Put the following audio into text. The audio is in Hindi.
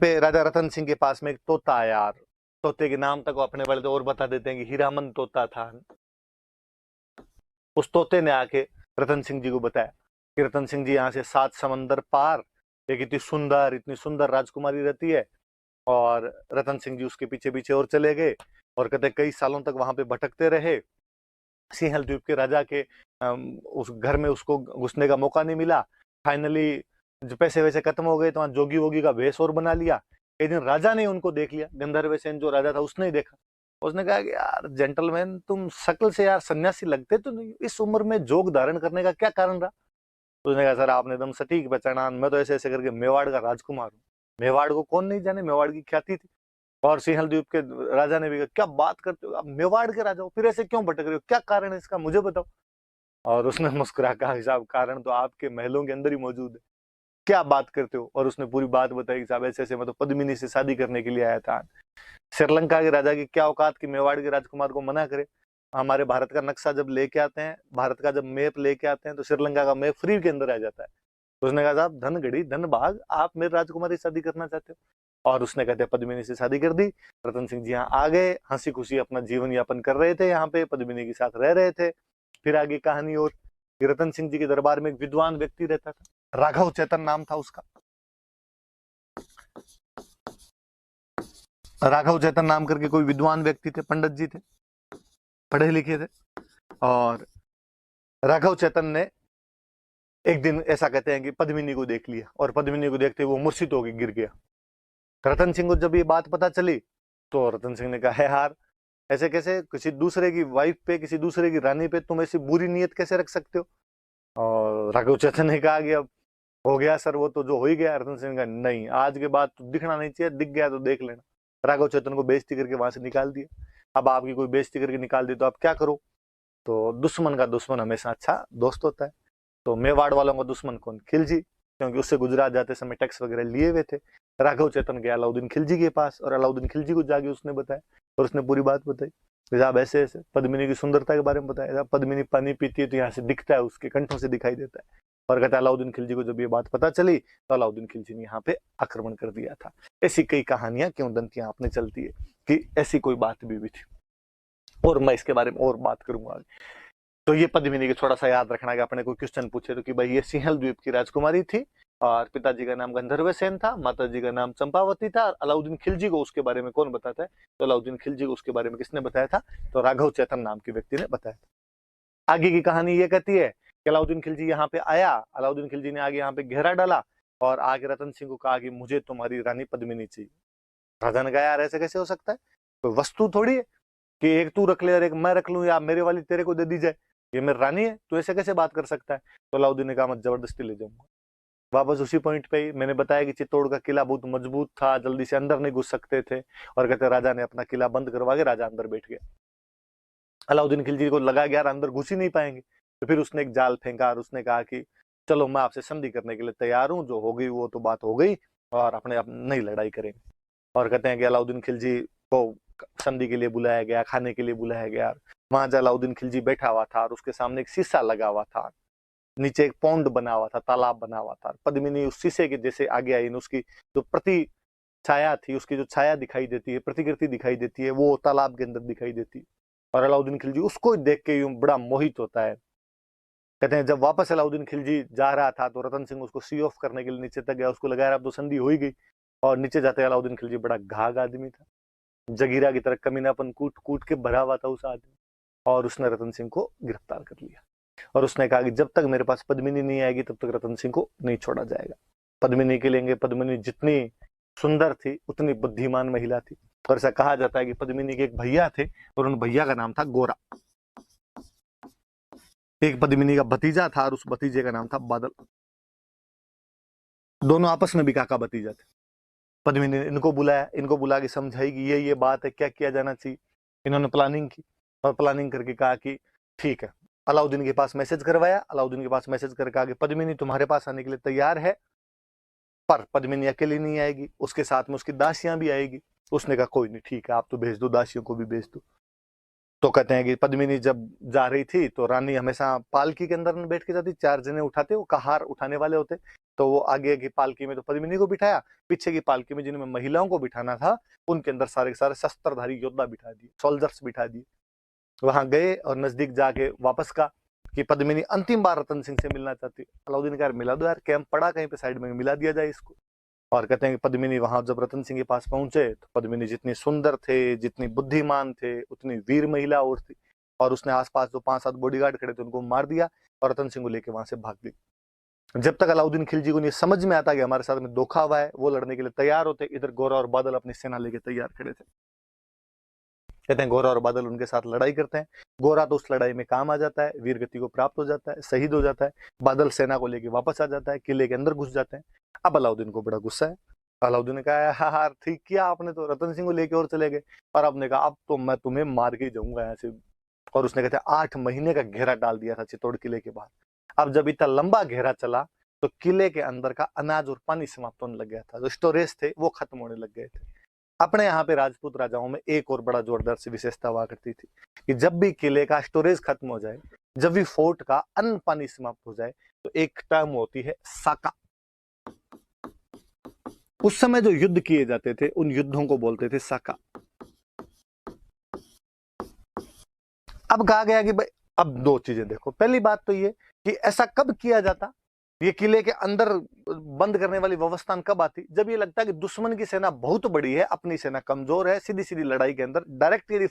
पे राजा रतन सिंह के पास में एक तोता आया यार। तोते के नाम तक वो अपने वाले तो और बता देते हैं कि हीरामन तोता था। उस तोते ने आके रतन सिंह जी को बताया कि रतन सिंह जी, यहाँ से 7 समंदर पार एक इतनी सुंदर राजकुमारी रहती है। और रतन सिंह जी उसके पीछे पीछे और चले गए, और कहते कई सालों तक वहां पे भटकते रहे। सिंहल द्वीप के राजा के उस घर में उसको घुसने का मौका नहीं मिला। फाइनली जो पैसे वैसे खत्म हो गए तो वहां जोगी वोगी का भेष और बना लिया। एक दिन राजा ने उनको देख लिया, गंधर्व सेन जो राजा था उसने ही देखा। उसने कहा कि यार जेंटलमैन, तुम शक्ल से यार सन्यासी लगते तो नहीं, इस उम्र में जोग धारण करने का क्या कारण रहा? तो उसने कहा सर आपने एकदम सटीक पहचाना, मैं तो ऐसे ऐसे करके मेवाड़ का राजकुमार हूँ। मेवाड़ को कौन नहीं जाने, मेवाड़ की ख्याति थी। और सिंहल द्वीप के राजा ने भी कहा क्या बात करते हो, आप मेवाड़ के राजा हो, फिर ऐसे क्यों भटक रहे हो, क्या कारण है इसका मुझे बताओ। और उसने मुस्कुरा कहा साहब कारण तो आपके महलों के अंदर ही मौजूद है, क्या बात करते हो। और उसने पूरी बात बताई कि साहब ऐसे ऐसे मैं तो पद्मिनी से शादी करने के लिए आया था। श्रीलंका के राजा की क्या औकात कि मेवाड़ के राजकुमार को मना करे। हमारे भारत का नक्शा जब लेके आते हैं, भारत का जब मैप लेके आते हैं तो श्रीलंका का मैप फ्री के अंदर आ जाता है। तो उसने कहा साहब धन घड़ी धन भाग, आप मेरे राजकुमारी से शादी करना चाहते हो। और उसने कहते पद्मिनी से शादी कर दी। रतन सिंह जी यहाँ आ गए, हंसी खुशी अपना जीवन यापन कर रहे थे, यहाँ पे पद्मिनी के साथ रह रहे थे। फिर आगे कहानी और रतन सिंह जी के दरबार में एक विद्वान व्यक्ति रहता था, राघव चेतन नाम था उसका। राघव चेतन नाम करके कोई विद्वान व्यक्ति थे, पंडित जी थे, पढ़े लिखे थे। और राघव चेतन ने एक दिन ऐसा कहते हैं कि पद्मिनी को देख लिया, और पद्मिनी को देखते वो मूर्छित होकर गिर गया। रतन सिंह को जब ये बात पता चली तो रतन सिंह ने कहा है यार ऐसे कैसे, किसी दूसरे की वाइफ पे, किसी दूसरे की रानी पे तुम ऐसी बुरी नीयत कैसे रख सकते हो। और राघव चेतन ने कहा कि अब हो गया सर, वो तो जो हो ही गया। रतन सिंह ने कहा नहीं, आज के बाद तो दिखना नहीं चाहिए, दिख गया तो देख लेना। राघव चेतन को बेइज्जती करके वहां से निकाल दिया। अब आपकी कोई बेइज्जती करके निकाल दी तो आप क्या करो। तो दुश्मन का दुश्मन हमेशा अच्छा दोस्त होता है। तो मेवाड़ वालों का दुश्मन कौन, खिलजी, क्योंकि उससे गुजरात जाते समय टैक्स वगैरह लिए हुए थे। राघव चेतन गया अलाउद्दीन खिलजी के पास, और अलाउद्दीन खिलजी को जाके उसने बताया, और उसने पूरी बात बताई। साहब ऐसे ऐसे पद्मिनी की सुंदरता के बारे में बताया। पद्मिनी पानी पीती है तो यहाँ से दिखता है, उसके कंठों से दिखाई देता है। और कहता है अलाउद्दीन खिलजी को जब ये बात पता चली तो अलाउद्दीन खिलजी ने यहाँ पे आक्रमण कर दिया था। ऐसी कई कहानियां क्यों दंतियां आपने चलती है कि ऐसी कोई बात भी थी, और मैं इसके बारे में और बात करूंगा। तो ये पद्मिनी के थोड़ा सा याद रखना कि अपने कोई क्वेश्चन पूछे तो कि भाई ये सिंहल द्वीप की राजकुमारी थी, और पिताजी का नाम गंधर्व सेन था, माता जी का नाम चंपावती था। और अलाउद्दीन खिलजी को उसके बारे में कौन बताता है, तो अलाउद्दीन खिलजी को उसके बारे में किसने बताया था, तो राघव चेतन नाम के व्यक्ति ने बताया था। आगे की कहानी ये कहती है कि अलाउद्दीन खिलजी यहाँ पे आया, अलाउद्दीन खिलजी ने आगे यहाँ पे घेरा डाला, और आगे रतन सिंह को कहा कि मुझे तुम्हारी रानी पद्मिनी चाहिए। राजा ने कहा यार ऐसे कैसे हो सकता है, कोई वस्तु थोड़ी है कि एक तू रख ले और एक मैं रख लूं, या मेरे वाली तेरे को दे दी जाए, ये मेरी रानी है, तू ऐसे कैसे बात कर सकता है। तो अलाउद्दीन ने कहा मैं जबरदस्ती ले जाऊंगा। वापस उसी पॉइंट पे ही मैंने बताया कि चित्तौड़ का किला बहुत मजबूत था, जल्दी से अंदर नहीं घुस सकते थे। और कहते राजा ने अपना किला बंद करवा के राजा अंदर बैठ गया। अलाउद्दीन खिलजी को लगा कि यार अंदर घुस ही नहीं पाएंगे, तो फिर उसने एक जाल फेंका, और उसने कहा कि चलो मैं आपसे संधि करने के लिए तैयार हूँ, जो हो गई वो तो बात हो गई, और अपने आप नई लड़ाई करेंगे। और कहते हैं कि अलाउद्दीन खिलजी को संधि के लिए बुलाया गया, खाने के लिए बुलाया गया। वहां अलाउद्दीन खिलजी बैठा हुआ था, और उसके सामने एक शीशा लगा हुआ था, नीचे एक पौंड बना हुआ था, तालाब बना हुआ था। पद्मिनी उस शीशे के जैसे आगे आई, उसकी जो प्रति छाया थी, उसकी जो छाया दिखाई देती है, प्रतिकृति दिखाई देती है, वो तालाब के अंदर दिखाई देती है। और अलाउद्दीन खिलजी उसको देख के यूं बड़ा मोहित होता है। कहते हैं जब वापस अलाउद्दीन खिलजी जा रहा था तो रतन सिंह उसको सी ऑफ करने के लिए नीचे तक गया, उसको लगाया अब तो संधि हो ही गई। और नीचे जाते अलाउद्दीन खिलजी बड़ा घाघ आदमी था, जगीरा की तरह कमीनापन कूट कूट के भरा हुआ था उस आदमी। और उसने रतन सिंह को गिरफ्तार कर लिया, और उसने कहा कि जब तक मेरे पास पद्मिनी नहीं आएगी तब तक रतन सिंह को नहीं छोड़ा जाएगा। पद्मिनी के लेंगे, पद्मिनी जितनी सुंदर थी उतनी बुद्धिमान महिला थी। और ऐसा कहा जाता है कि पद्मिनी के एक भैया थे, और उन भैया का नाम था गोरा। एक पद्मिनी का भतीजा था, और उस भतीजे का नाम था बादल। दोनों आपस में भी काका भतीजा थे। पद्मिनी ने इनको बुलाया, इनको बुला के समझाई कि ये बात है, क्या किया जाना चाहिए। इन्होंने प्लानिंग की, और प्लानिंग करके कहा कि ठीक है। अलाउद्दीन के पास मैसेज करवाया, अलाउद्दीन के पास मैसेज करके कहा कि पद्मिनी तुम्हारे पास आने के लिए तैयार है, पर पद्मिनी अकेली नहीं आएगी, उसके साथ में उसकी दासियां भी आएगी। उसने कहा कोई नहीं, ठीक है, आप तो भेज दो, दासियों को भी भेज दो। तो कहते हैं कि पद्मिनी जब जा रही थी तो रानी हमेशा पालकी के अंदर बैठ के जाती, 4 जने उठाते, वो कहार उठाने वाले होते, तो वो आगे की पालकी में तो पद्मिनी को बिठाया, पीछे की पालकी में जिनमें महिलाओं को बिठाना था उनके अंदर सारे के सारे शस्त्रधारी योद्धा बिठा दिए, सोल्जर्स बिठा दिए। वहां गए और नजदीक जाके वापस का कि पद्मिनी अंतिम बार रतन सिंह से मिलना चाहती। अलाउद्दीन का मिला दो यार, कैंप पड़ा कहीं पे साइड में, मिला दिया जाए इसको। और कहते हैं कि पद्मिनी वहां जब रतन सिंह के पास पहुंचे तो पद्मिनी जितनी सुंदर थे, जितनी बुद्धिमान थे, उतनी वीर महिला और थी, और उसने आसपास जो 5-7 बॉडीगार्ड खड़े थे उनको मार दिया और रतन सिंह को लेकर वहां से भाग गई। जब तक अलाउद्दीन खिलजी को नहीं समझ में आता कि हमारे साथ में धोखा हुआ है, वो लड़ने के लिए तैयार होते, इधर गोरा और बादल अपनी सेना लेके तैयार खड़े थे। कहते हैं गोरा और बादल उनके साथ लड़ाई करते हैं, गोरा तो उस लड़ाई में काम आ जाता है, वीर गति को प्राप्त हो जाता है, शहीद हो जाता है, बादल सेना को लेके वापस आ जाता है, किले के अंदर घुस जाते हैं। अब अलाउद्दीन को बड़ा गुस्सा है, अलाउद्दीन ने कहा यार ठीक किया आपने, तो रतन सिंह को लेके और चले गए, और आपने कहा अब तो मैं तुम्हें मार के जाऊंगा यहाँ से। और उसने कहते 8 महीने का घेरा डाल दिया था चित्तौड़ किले के बाहर। अब जब इतना लंबा घेरा चला तो किले के अंदर का अनाज और पानी समाप्त होने लग गया था, जो स्टोरेज थे वो खत्म होने लग गए थे। अपने यहाँ पे राजपूत राजाओं में एक और बड़ा जोरदार सी विशेषता हुआ करती थी कि जब भी किले का स्टोरेज खत्म हो जाए, जब भी फोर्ट का अन्न पानी समाप्त हो जाए, तो एक टर्म होती है साका। उस समय जो युद्ध किए जाते थे उन युद्धों को बोलते थे साका। अब कहा गया कि भाई अब 2 चीजें देखो, पहली बात तो ये कि ऐसा कब किया जाता, ये किले के अंदर बंद करने वाली व्यवस्था कब आती, जब ये लगता है कि दुश्मन की सेना बहुत बड़ी है, अपनी सेना कमजोर है, सीधी सीधी लड़ाई के अंदर डायरेक्ट यदि